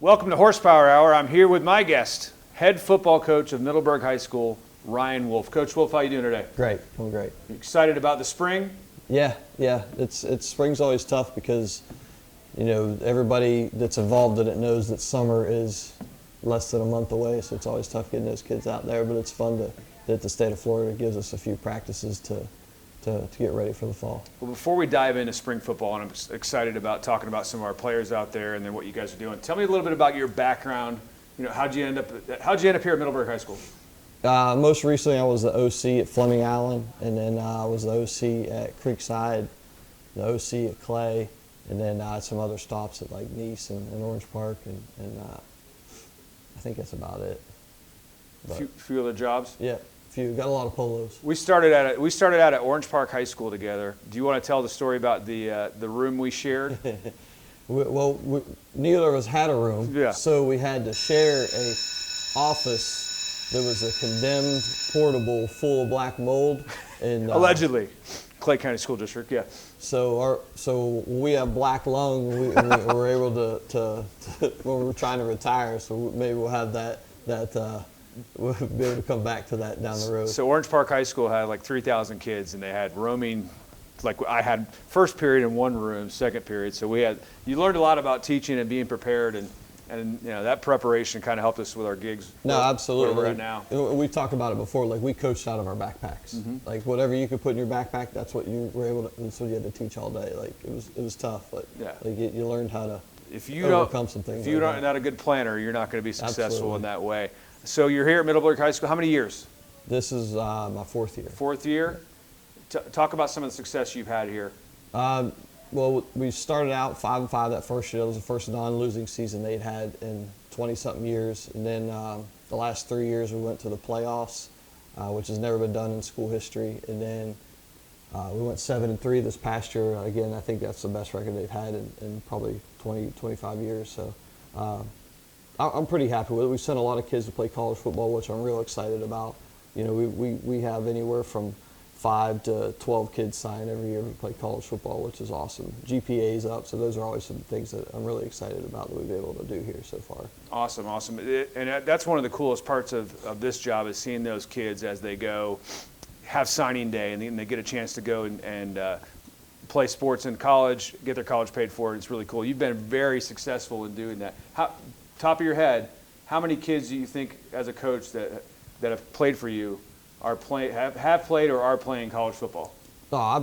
Welcome to Horsepower Hour. I'm here with my guest, head football coach of Middleburg High School, Ryan Wolfe. Coach Wolfe, how you doing today? Great, doing great. You excited about the spring? Yeah. It's spring's always tough because, everybody that's involved in it knows that summer is less than a month away, so it's always tough getting those kids out there. But it's fun that the state of Florida gives us a few practices to get ready for the fall. Well, before we dive into spring football, and I'm excited about talking about some of our players out there and then what you guys are doing, tell me a little bit about your background. How'd you end up here at Middleburg High School? Most recently, I was the OC at Fleming Allen, and then I was the OC at Creekside, the OC at Clay, and then I had some other stops at like Nice and Orange Park, and I think that's about it. A few other jobs? Yeah. Got a lot of polos. We started out at Orange Park High School together. Do you want to tell the story about the room we shared? Neither of us had a room, yeah. So we had to share a office that was a condemned portable full of black mold. And allegedly, Clay County School District, yeah. So we have black lung. We were able to when we were trying to retire. So maybe we'll have that. We'll be able to come back to that down the road. So Orange Park High School had like 3,000 kids, and they had roaming. Like I had first period in one room, second period. So you learned a lot about teaching and being prepared, and that preparation kind of helped us with our gigs. No, absolutely. Where we're at now. We talked about it before. Like we coached out of our backpacks. Mm-hmm. Like whatever you could put in your backpack, that's what you were able to. That's what you had to teach all day. Like it was tough, but yeah. Like you learned how to overcome some things. If you're not a good planner, you're not going to be successful Absolutely. In that way. So you're here at Middleburg High School. How many years? This is my fourth year. Fourth year? Talk about some of the success you've had here. Well, we started out 5-5 that first year. It was the first non-losing season they'd had in 20-something years. And then the last 3 years we went to the playoffs, which has never been done in school history. And then we went 7-3 this past year. Again, I think that's the best record they've had in probably 20, 25 years. So I'm pretty happy with it. We sent a lot of kids to play college football, which I'm real excited about. We have anywhere from 5 to 12 kids sign every year who play college football, which is awesome. GPA's up, so those are always some things that I'm really excited about that we've been able to do here so far. Awesome. And that's one of the coolest parts of this job is seeing those kids as they go have signing day and then they get a chance to go and play sports in college, get their college paid for. It's really cool. You've been very successful in doing that. Top of your head, how many kids do you think as a coach that have played for you have played or are playing college football? Oh, I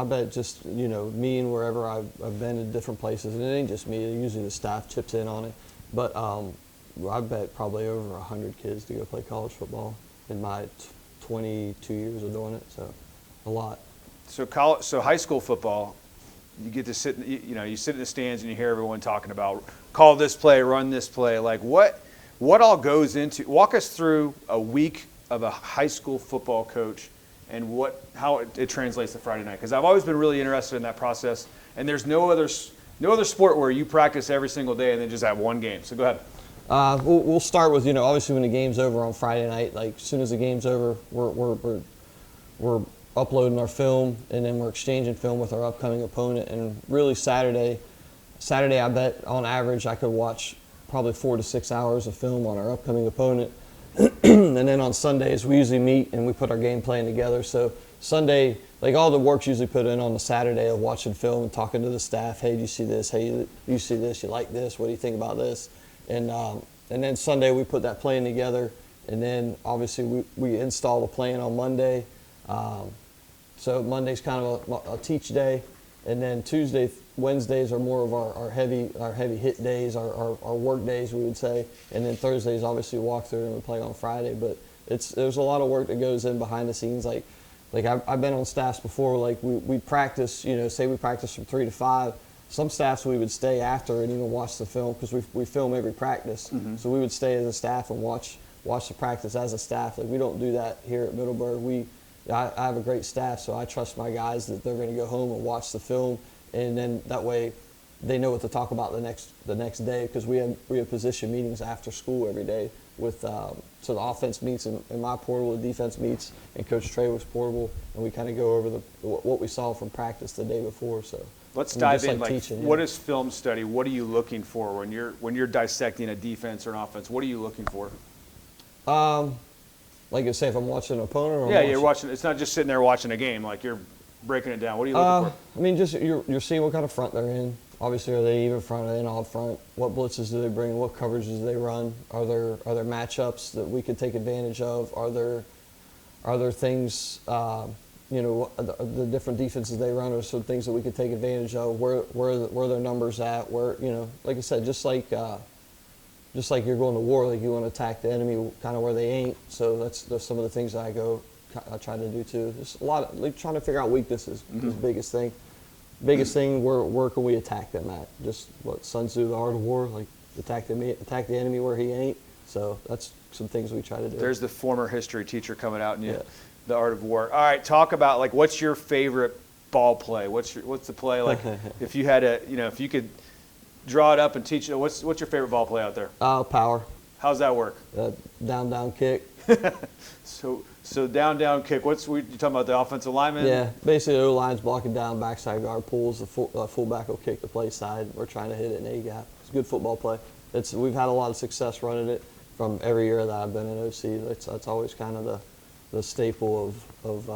bet just, me and wherever I've been in different places, and it ain't just me, usually the staff chips in on it, but I bet probably over 100 kids to go play college football in my 22 years of doing it, so a lot. So high school football, you get to sit, you sit in the stands and you hear everyone talking about call this play, run this play. Like what all goes into, walk us through a week of a high school football coach and how it translates to Friday night. Because I've always been really interested in that process. And there's no other sport where you practice every single day and then just have one game. So go ahead. We'll start with, obviously when the game's over on Friday night, like as soon as the game's over, we're uploading our film, and then we're exchanging film with our upcoming opponent. And really Saturday, I bet on average I could watch probably 4 to 6 hours of film on our upcoming opponent. And then on Sundays we usually meet and we put our game plan together. So Sunday, like all the work's usually put in on the Saturday of watching film and talking to the staff. Hey, do you see this? Hey, you see this? You like this? What do you think about this? And then Sunday we put that plan together. And then obviously we install the plan on Monday. So Monday's kind of a teach day, and then Wednesdays are more of our heavy hit days, our work days, we would say, and then Thursdays obviously walk through and we play on Friday. But there's a lot of work that goes in behind the scenes. Like I've been on staffs before. Like we practice, say we practice from 3 to 5. Some staffs we would stay after and even watch the film because we film every practice. Mm-hmm. So we would stay as a staff and watch the practice as a staff. Like we don't do that here at Middleburg. I have a great staff, so I trust my guys that they're going to go home and watch the film, and then that way they know what to talk about the next day, because we have position meetings after school every day. so the offense meets in my portal, the defense meets in Coach Trawick's portal, and we kind of go over what we saw from practice the day before. So let's dive in. like teaching, what is film study? What are you looking for when you're dissecting a defense or an offense? What are you looking for? Like I say, if I'm watching an opponent, or you're watching. It's not just sitting there watching a game. Like you're breaking it down. What are you looking for? I mean, just you're seeing what kind of front they're in. Obviously, are they even front? Are they an odd front? What blitzes do they bring? What coverages do they run? Are there matchups that we could take advantage of? Are there things the different defenses they run? Are some things that we could take advantage of? Where their numbers at? Where like I said, just like you're going to war, like you want to attack the enemy kind of where they ain't. So that's some of the things that I try to do too. Just a lot of like trying to figure out weaknesses is the biggest thing. Biggest thing, where can we attack them at? Just what Sun Tzu, the art of war, like attack the enemy where he ain't. So that's some things we try to do. There's the former history teacher coming out in you, the art of war. All right, talk about like what's your favorite ball play? What's the play like? If you had if you could draw it up and teach it, what's your favorite ball play out there? Power. How's that work? Down kick. So down kick. You talking about the offensive lineman? Yeah, basically the O-line's blocking down, backside guard pulls, the fullback will kick the play side. We're trying to hit it in A-gap. It's a good football play. We've had a lot of success running it from every year that I've been in OC. That's always kind of the staple of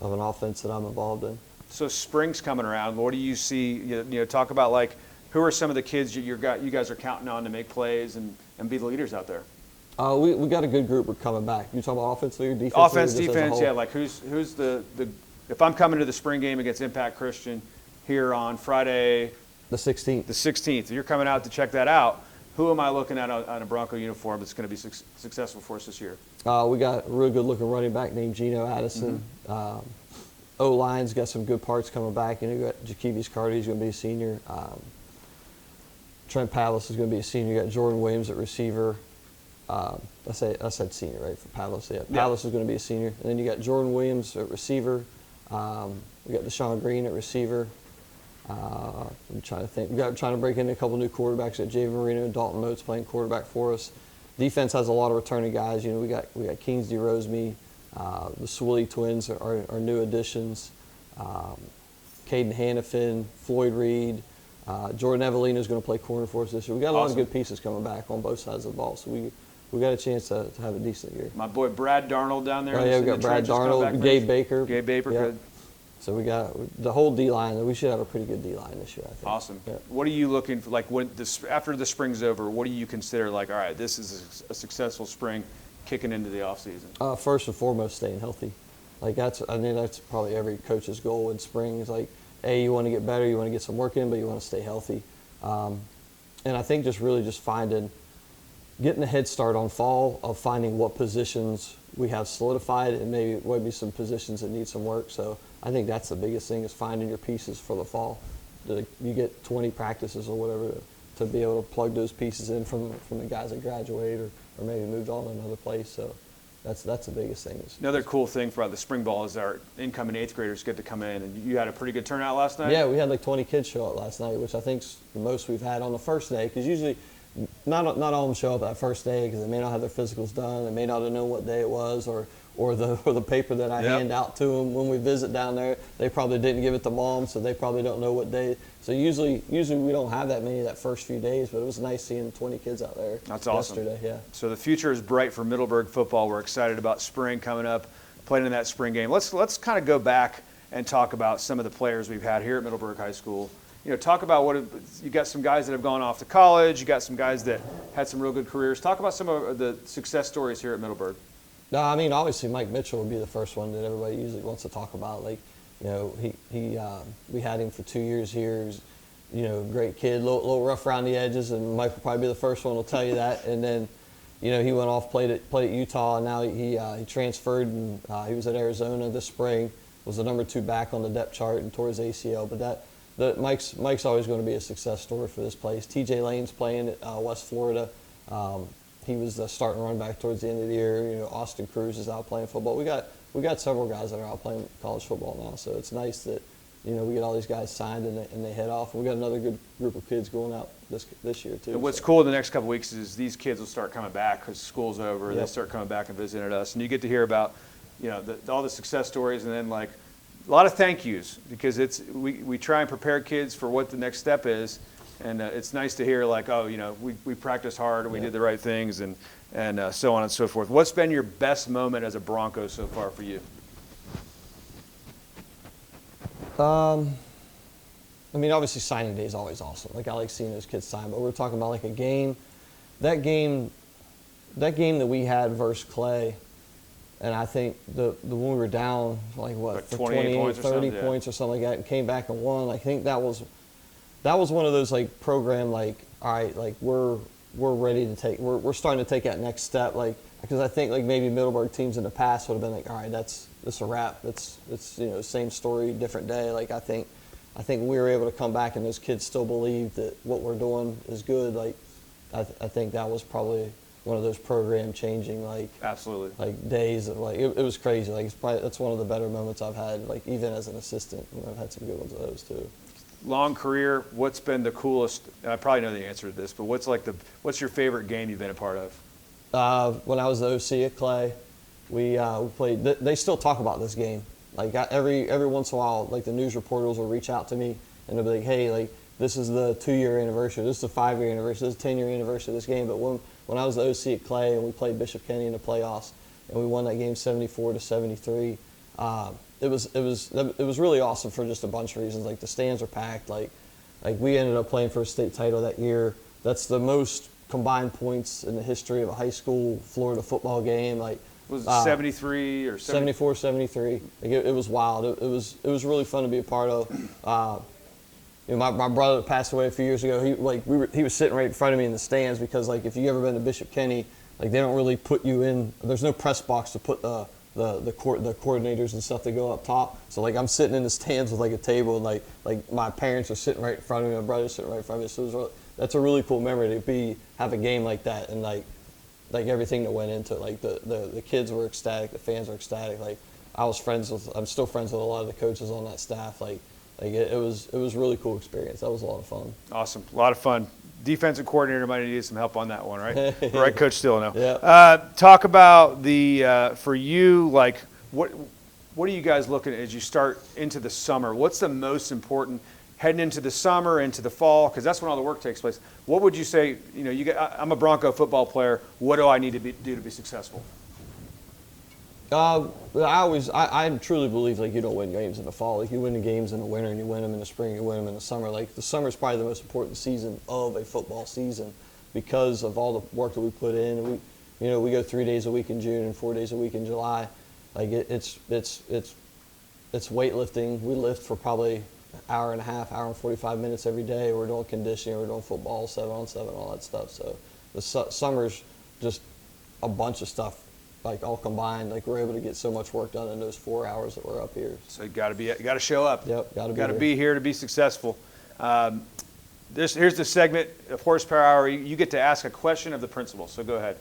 an offense that I'm involved in. So spring's coming around. What do you see? Talk about like who are some of the kids you guys are counting on to make plays and be the leaders out there? We got a good group coming back. You talking about offense or defense? Offense, defense, yeah. Like who's the if I'm coming to the spring game against Impact Christian here on Friday, the 16th. The 16th. You're coming out to check that out. Who am I looking at on a Bronco uniform that's going to be successful for us this year? We got a really good-looking running back named Geno Addison. O-line's got some good parts coming back. You got Jakevius Carter, he's going to be a senior. Trent Pavlis is going to be a senior. You got Jordan Williams at receiver. I said senior, right, for Pavlis. Yeah, Pavlis is going to be a senior. And then you got Jordan Williams at receiver. We got Deshaun Green at receiver. I'm trying to think. We got trying to break in a couple new quarterbacks. Got Jay Marino and Dalton Motes playing quarterback for us. Defense has a lot of returning guys. We got Kingsley Roseme, the Swilly twins are new additions. Caden Hannafin, Floyd Reed, Jordan Evelina is going to play corner for us this year. We got a lot of good pieces coming back on both sides of the ball. So we got a chance to have a decent year. My boy Brad Darnold down there. Oh yeah, we got Brad Darnold, Gabe Baker. Gabe Baker, good. So we got the whole D-line. We should have a pretty good D-line this year, I think. Awesome. Yeah. What are you looking for? Like after the spring's over, what do you consider like, all right, this is a successful spring kicking into the off season? First and foremost, staying healthy. Like that's probably every coach's goal in spring is like, A, you want to get better, you want to get some work in, but you want to stay healthy. And I think just getting a head start on fall of finding what positions we have solidified and maybe some positions that need some work. So I think that's the biggest thing is finding your pieces for the fall. You get 20 practices or whatever to be able to plug those pieces in from the guys that graduated or maybe moved on to another place. So that's the biggest thing. Another cool thing about the spring ball is our incoming 8th graders get to come in, and you had a pretty good turnout last night? Yeah, we had like 20 kids show up last night, which I think's the most we've had on the first day, because usually not all of them show up that first day because they may not have their physicals done, they may not have known what day it was, or the paper that I hand out to them when we visit down there, they probably didn't give it to mom, so they probably don't know what day. So usually we don't have that many that first few days, but it was nice seeing 20 kids out there. That's awesome. Yesterday, yeah. So the future is bright for Middleburg football. We're excited about spring coming up, playing in that spring game. Let's kind of go back and talk about some of the players we've had here at Middleburg High School. Talk about you got some guys that have gone off to college. You got some guys that had some real good careers. Talk about some of the success stories here at Middleburg. No, I mean, obviously Mike Mitchell would be the first one that everybody usually wants to talk about. Like, we had him for 2 years here. He was, great kid, little rough around the edges, and Mike will probably be the first one to tell you that. And then, he went off, played at Utah, and now he transferred, and he was at Arizona this spring. Was the number 2 back on the depth chart and tore his ACL. But Mike's always going to be a success story for this place. TJ Lane's playing at West Florida. He was the starting running back towards the end of the year. Austin Cruz is out playing football. We got several guys that are out playing college football now, so it's nice that we get all these guys signed and they head off. And we got another good group of kids going out this year too. And what's cool the next couple of weeks is these kids will start coming back because school's over. Yep. They start coming back and visiting us, and you get to hear about, all the success stories, and then like a lot of thank yous because we try and prepare kids for what the next step is, and it's nice to hear like, oh, we practiced hard and we did the right things, and so on and so forth. What's been your best moment as a Bronco so far for you? Obviously signing day is always awesome. Like I like seeing those kids sign, but we're talking about like a game, that game that we had versus Clay, and I think the when we were down like what, like for 28 points 30 or points or something like that, and came back and won. I think that was one of those like program like, all right, like we're ready to take, we're starting to take that next step, like because I think like maybe Middleburg teams in the past would have been like, all right, that's a wrap. It's same story, different day. Like I think we were able to come back and those kids still believe that what we're doing is good. Like I think that was probably one of those program changing like Absolutely. like days of like it was crazy. Like that's one of the better moments I've had, like even as an assistant. I've had some good ones of those too. Long career, what's been the coolest? I probably know the answer to this, but what's your favorite game you've been a part of? When I was the OC at Clay, we played. They still talk about this game. Like every once in a while, like the news reporters will reach out to me and they'll be like, "Hey, like this is the 2-year anniversary. This is the 5-year anniversary. This is the 10-year anniversary of this game." But when I was the OC at Clay and we played Bishop Kenny in the playoffs and we won that game 74-73, it was really awesome for just a bunch of reasons. Like the stands are packed. Like we ended up playing for a state title that year. That's the most combined points in the history of a high school Florida football game. Like was it 73 or 74, 73. Like it was wild. It was really fun to be a part of. My brother passed away a few years ago. He was sitting right in front of me in the stands because like if you ever been to Bishop Kenny, like they don't really put you in. There's no press box to put the coordinators and stuff that go up top. So like I'm sitting in the stands with like a table and like my parents are sitting right in front of me, my brother's sitting right in front of me. So that's a really cool memory to have a game like that and like everything that went into it. Like the kids were ecstatic, the fans were ecstatic. Like I'm still friends with a lot of the coaches on that staff. Like it was a really cool experience. That was a lot of fun. Awesome, a lot of fun. Defensive coordinator might need some help on that one, right? Right, Coach Stillano. Yeah. Talk about for you, like what are you guys looking at as you start into the summer? What's the most important heading into the summer, into the fall, because that's when all the work takes place. What would you say? I'm a Bronco football player. What do I need to do to be successful? I truly believe like you don't win games in the fall. Like you win the games in the winter and you win them in the spring, you win them in the summer. Like the summer is probably the most important season of a football season because of all the work that we put in. We go 3 days a week in June and 4 days a week in July. Like it's weightlifting. We lift for probably an hour and a half, hour and 45 minutes every day. We're doing conditioning, we're doing football, 7-on-7, all that stuff. So the summer's just a bunch of stuff. Like all combined, like we're able to get so much work done in those 4 hours that we're up here. So you got to show up. Yep, got to be here to be successful. Here's the segment of Horsepower Hour. You get to ask a question of the principal. So go ahead.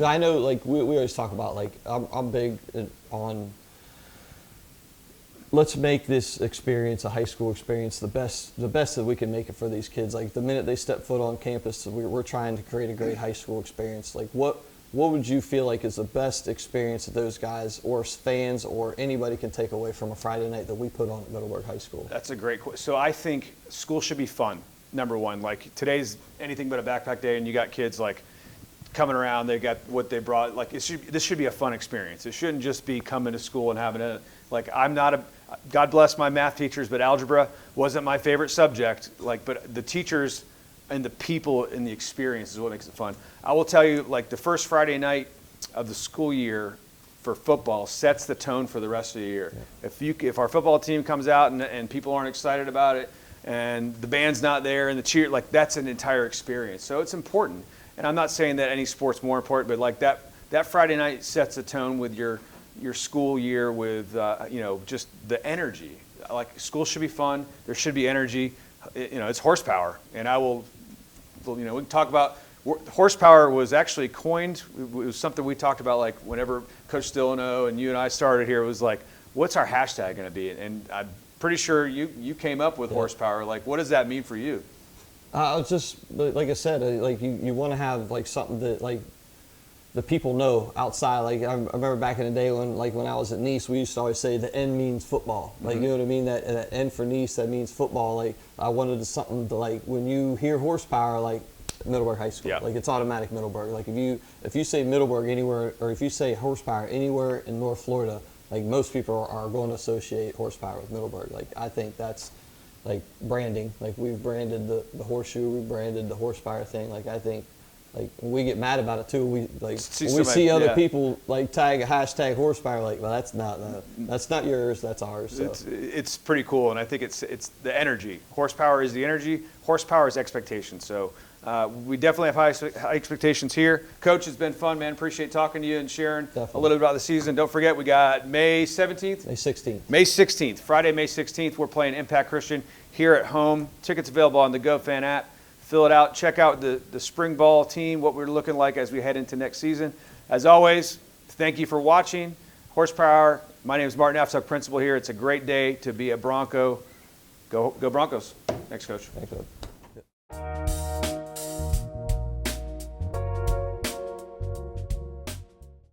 I know, like we always talk about, like I'm big on let's make this experience, a high school experience, the best that we can make it for these kids. Like the minute they step foot on campus, we're trying to create a great high school experience. Like what would you feel like is the best experience that those guys or fans or anybody can take away from a Friday night that we put on at Middleburg High School? That's a great question. So I think school should be fun, number one. Like today's anything but a backpack day, and you got kids like coming around, they got what they brought. Like this should be a fun experience. It shouldn't just be coming to school and having God bless my math teachers, but algebra wasn't my favorite subject. But the teachers and the people and the experience is what makes it fun. I will tell you, like the first Friday night of the school year for football sets the tone for the rest of the year. Yeah. If our football team comes out and people aren't excited about it and the band's not there and the cheer, like that's an entire experience. So it's important. And I'm not saying that any sport's more important, but like that Friday night sets the tone with your school year with just the energy. Like school should be fun. There should be energy. It's horsepower. And we can talk about horsepower was actually coined. It was something we talked about like whenever Coach Stillano and you and I started here. It was like, what's our hashtag going to be? And I'm pretty sure you came up with horsepower. Like, what does that mean for you? It's just like I said, like you want to have like something that like the people know outside. Like I remember back in the day when I was at Nice, we used to always say the N means football. Like you know what I mean? That N for Nice, that means football. Like I wanted something to, like, when you hear horsepower, like Middleburg High School. Yeah. Like it's automatic Middleburg. Like if you say Middleburg anywhere, or if you say horsepower anywhere in North Florida, like most people are going to associate horsepower with Middleburg. Like I think that's like branding. Like we've branded the horseshoe, we branded the horsepower thing. Like I think, like we get mad about it too. We like when we see other people like tag a hashtag horsepower. Like, well, that's not yours. That's ours. So. It's pretty cool, and I think it's the energy. Horsepower is the energy. Horsepower is expectation. So we definitely have high expectations here. Coach, it's been fun, man. Appreciate talking to you and sharing a little bit about the season. Don't forget, we got May 17th. May 16th. May 16th. Friday, May 16th. We're playing Impact Christian here at home. Tickets available on the GoFan app. Fill it out. Check out the spring ball team, what we're looking like as we head into next season. As always, thank you for watching Horsepower. My name is Martin Aftuck, principal here. It's a great day to be a Bronco. Go Broncos. Thanks, Coach. Thanks, Coach.